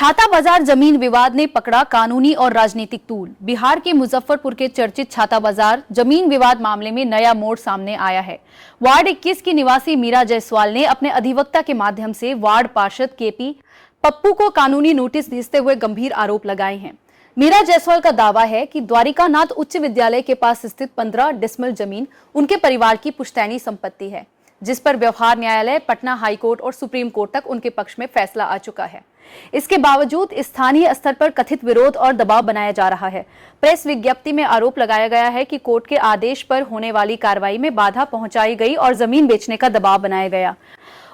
छाता बाजार जमीन विवाद ने पकड़ा कानूनी और राजनीतिक तूल। बिहार के मुजफ्फरपुर के चर्चित छाता बाजार जमीन विवाद मामले में नया मोड़ सामने आया है। वार्ड 21 की निवासी मीरा जायसवाल ने अपने अधिवक्ता के माध्यम से वार्ड पार्षद केपी पप्पू को कानूनी नोटिस भेजते हुए गंभीर आरोप लगाए हैं। मीरा जायसवाल का दावा है कि द्वारिकानाथ उच्च विद्यालय के पास स्थित 15 डिसमिल जमीन उनके परिवार की पुश्तैनी संपत्ति है, जिस पर व्यवहार न्यायालय, पटना हाईकोर्ट और सुप्रीम कोर्ट तक उनके पक्ष में फैसला आ चुका है। इसके बावजूद स्थानीय स्तर पर कथित विरोध और दबाव बनाया जा रहा है। प्रेस विज्ञप्ति में आरोप लगाया गया है कि कोर्ट के आदेश पर होने वाली कार्रवाई में बाधा पहुंचाई गई और जमीन बेचने का दबाव बनाया गया।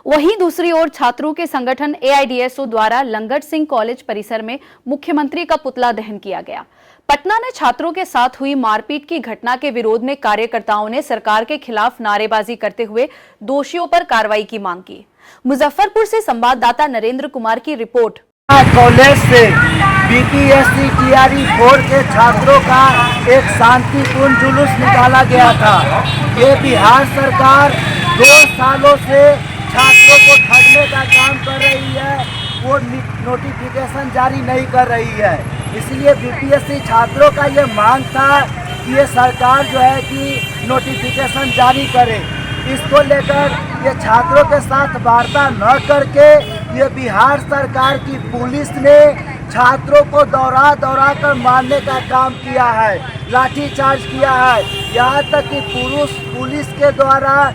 वहीं दूसरी ओर छात्रों के संगठन AIDSO द्वारा लंगट सिंह कॉलेज परिसर में मुख्यमंत्री का पुतला दहन किया गया। पटना में छात्रों के साथ हुई मारपीट की घटना के विरोध में कार्यकर्ताओं ने सरकार के खिलाफ नारेबाजी करते हुए दोषियों पर कार्रवाई की मांग की। मुजफ्फरपुर से संवाददाता नरेंद्र कुमार की रिपोर्ट। कॉलेज से BPSC TRE 4 के छात्रों का एक शांतिपूर्ण जुलूस निकाला गया था। ये बिहार सरकार 2 सालों से छात्रों को ठगने का काम कर रही है, वो नोटिफिकेशन जारी नहीं कर रही है। इसलिए BPSC छात्रों का ये मांग था कि ये सरकार जो है कि नोटिफिकेशन जारी करे। इसको लेकर ये छात्रों के साथ वार्ता न करके ये बिहार सरकार की पुलिस ने छात्रों को दौड़ा कर मारने का काम किया है, लाठीचार्ज किया है। यहाँ तक कि पुलिस के द्वारा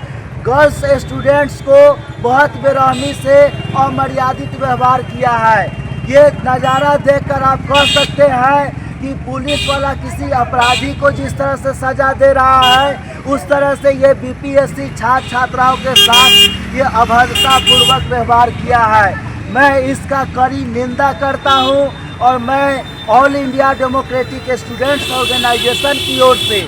गर्ल्स स्टूडेंट्स को बहुत बेरहमी से अमर्यादित व्यवहार किया है। ये नज़ारा देखकर आप कह सकते हैं कि पुलिस वाला किसी अपराधी को जिस तरह से सजा दे रहा है, उस तरह से ये BPSC छात्र छात्राओं के साथ ये अभद्रतापूर्वक व्यवहार किया है। मैं इसका कड़ी निंदा करता हूँ और मैं All India Democratic Students Organisation की ओर से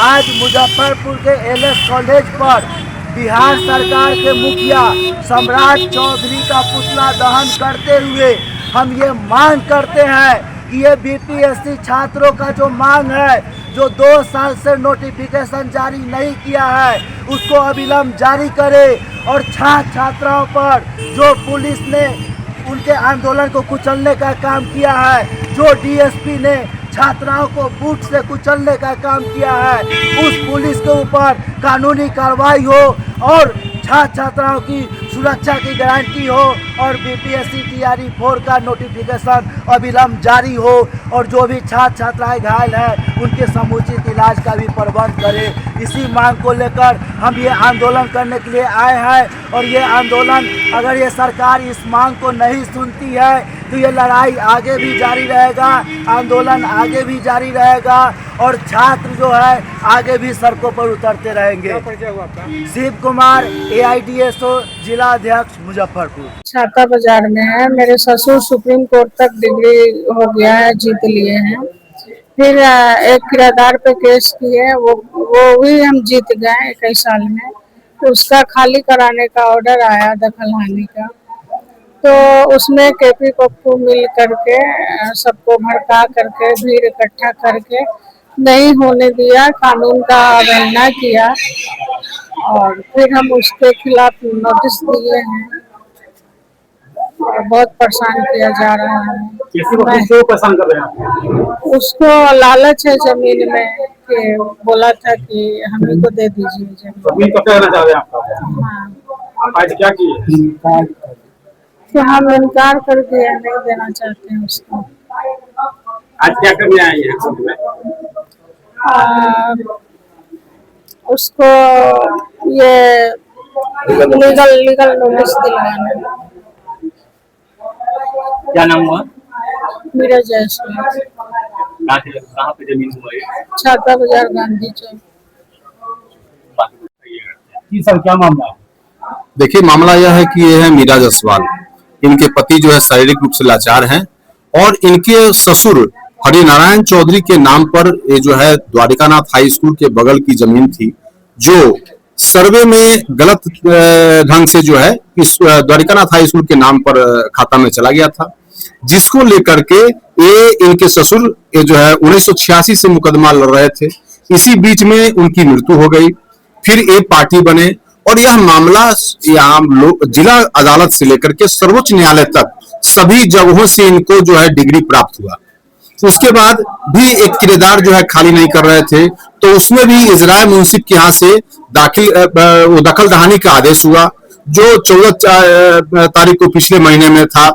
आज मुजफ्फरपुर के LS कॉलेज पर बिहार सरकार के मुखिया सम्राट चौधरी का पुतला दहन करते हुए हम ये मांग करते हैं कि ये BPSC छात्रों का जो मांग है, जो 2 साल से नोटिफिकेशन जारी नहीं किया है, उसको अविलंब जारी करे और छात्र छात्राओं पर जो पुलिस ने उनके आंदोलन को कुचलने का काम किया है, जो DSP ने छात्राओं को बूट से कुचलने का काम किया है, उस पुलिस के ऊपर कानूनी कार्रवाई हो और छात्र छात्राओं की सुरक्षा की गारंटी हो और BPSC TRE 4 का नोटिफिकेशन अविलंब जारी हो और जो भी छात्र छात्राएं घायल हैं उनके समुचित इलाज का भी प्रबंध करे। इसी मांग को लेकर हम ये आंदोलन करने के लिए आए हैं और ये आंदोलन, अगर ये सरकार इस मांग को नहीं सुनती है तो ये लड़ाई आगे भी जारी रहेगा, आंदोलन आगे भी जारी रहेगा और छात्र जो है आगे भी सड़कों पर उतरते रहेंगे। क्या परिचय हुआ आपका? शिव कुमार, AIDSO जिला अध्यक्ष मुजफ्फरपुर। छाता बाजार में है। मेरे ससुर सुप्रीम कोर्ट तक डिग्री हो गया है, जीत लिए हैं। फिर एक किराएदार पे केस किए, वो भी हम जीत गए 21 साल में। तो उसका खाली कराने का ऑर्डर आया, दखलहानी का। तो उसमें केपी पप्पू मिल करके सबको भड़का करके भीड़ इकट्ठा करके नहीं होने दिया, कानून का अवहेलना किया और फिर हम उसके खिलाफ नोटिस दिए हैं और बहुत परेशान किया जा रहा है। क्यों परेशान कर रहे हैं? उसको लालच है जमीन में कि बोला था कि हमें को दे दीजिए जमीन। कब कहना चाह रहे हैं आपका? हाँ, आज क्या किए? तो हम इनकार कर दिया, नहीं देना चाहते हैं उसको। आज क्या करने आए हैं? उसको ये लीगल नोटिस दिलवाना। क्या नाम हुआ? मीरा जायसवाल। कहाँ पे जमीन हुआ है? छाता बाजार, गांधी चौक। सर क्या मामला है? देखिए, मामला यह है कि ये है मीरा जायसवाल। इनके पति जो है शारीरिक रूप से लाचार हैं और इनके ससुर हरिनारायण चौधरी के नाम पर ये जो है द्वारिकानाथ हाई स्कूल के बगल की जमीन थी, जो सर्वे में गलत ढंग से जो है इस द्वारिकानाथ हाई स्कूल के नाम पर खाता में चला गया था, जिसको लेकर के ये इनके ससुर ये जो है 1986 से मुकदमा लड़ रहे थे। इसी बीच में उनकी मृत्यु हो गई। फिर एक पार्टी बने और यह मामला यहाँ जिला अदालत से लेकर के सर्वोच्च न्यायालय तक सभी जगहों से इनको जो है डिग्री प्राप्त हुआ। उसके बाद भी एक किराएदार जो है खाली नहीं कर रहे थे, तो उसमें भी इजराय मुंसिफ के यहाँ से दखल दहानी का आदेश हुआ, जो 14 तारीख को पिछले महीने में था।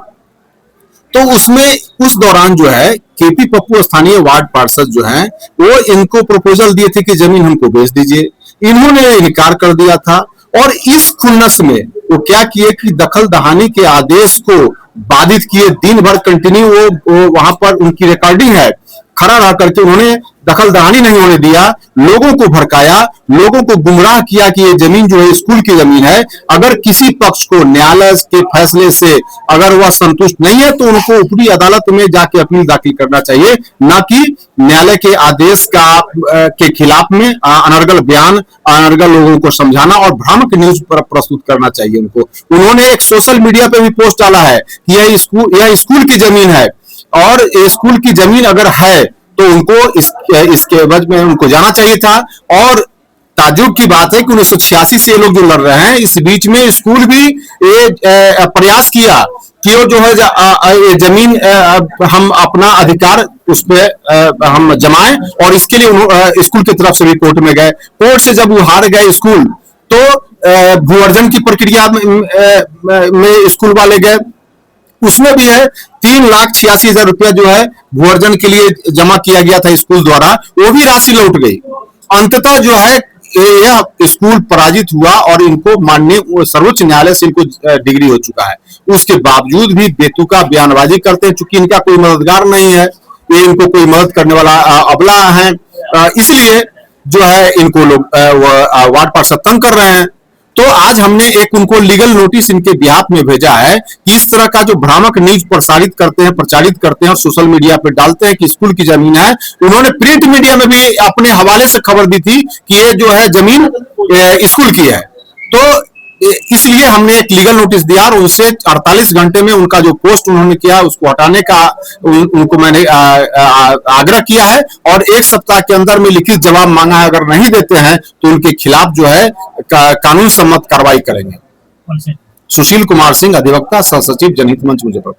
तो उसमें उस दौरान जो है केपी पप्पू स्थानीय वार्ड पार्षद जो हैं वो इनको प्रपोजल दिए थे कि जमीन हमको बेच दीजिए, इन्होंने इनकार कर दिया था। और इस खुन्नस में वो क्या किए कि दखल दहानी के आदेश को बाधित किए, दिन भर कंटिन्यू वो वहां पर उनकी रिकॉर्डिंग है, खड़ा रह करके उन्होंने दखल दहानी नहीं होने दिया, लोगों को भड़काया, लोगों को गुमराह किया कि ये जमीन जो है स्कूल की जमीन है। अगर किसी पक्ष को न्यायालय के फैसले से अगर वह संतुष्ट नहीं है तो उनको ऊपरी अदालत में जाके अपील दाखिल करना चाहिए, न कि न्यायालय के आदेश के खिलाफ में अनर्गल बयान, अनर्गल लोगों को समझाना और भ्रामक न्यूज प्रस्तुत करना चाहिए उनको। उन्होंने एक सोशल मीडिया पे भी पोस्ट डाला है कि यह स्कूल की जमीन है, और स्कूल की जमीन अगर है तो उनको इसके एवज में उनको जाना चाहिए था। और ताज्जुब की बात है कि 1986 से ये लोग जो लड़ रहे हैं, इस बीच में स्कूल भी प्रयास किया कि वो जो है ये जमीन हम अपना अधिकार उस पे हम जमाएं, और इसके लिए स्कूल की तरफ से भी कोर्ट में गए। कोर्ट से जब वो हार गए स्कूल, तो भूअर्जन की प्रक्रिया में स्कूल वाले गए, उसमें भी है 3,86,000 रुपया जो है भूअर्जन के लिए जमा किया गया था स्कूल द्वारा, वो भी राशि लौट गई। अंततः जो है यह स्कूल पराजित हुआ और इनको माननीय सर्वोच्च न्यायालय से इनको डिग्री हो चुका है। उसके बावजूद भी बेतुका बयानबाजी करते हैं, चूंकि इनका कोई मददगार नहीं है, ये इनको कोई मदद करने वाला अबला है, इसलिए जो है इनको लोग वार्ड पार्षद तंग कर रहे हैं। तो आज हमने एक उनको लीगल नोटिस इनके बिहाफ में भेजा है कि इस तरह का जो भ्रामक न्यूज प्रचारित करते हैं और सोशल मीडिया पे डालते हैं कि स्कूल की जमीन है। उन्होंने प्रिंट मीडिया में भी अपने हवाले से खबर दी थी कि ये जो है जमीन स्कूल की है। तो इसलिए हमने एक लीगल नोटिस दिया और उनसे 48 घंटे में उनका जो पोस्ट उन्होंने किया उसको हटाने का उनको मैंने आग्रह किया है, और 1 सप्ताह के अंदर में लिखित जवाब मांगा है। अगर नहीं देते हैं तो उनके खिलाफ जो है कानून सम्मत कार्रवाई करेंगे। सुशील कुमार सिंह, अधिवक्ता, सह सचिव, जनहित मंच, मुजफ्फरपुर।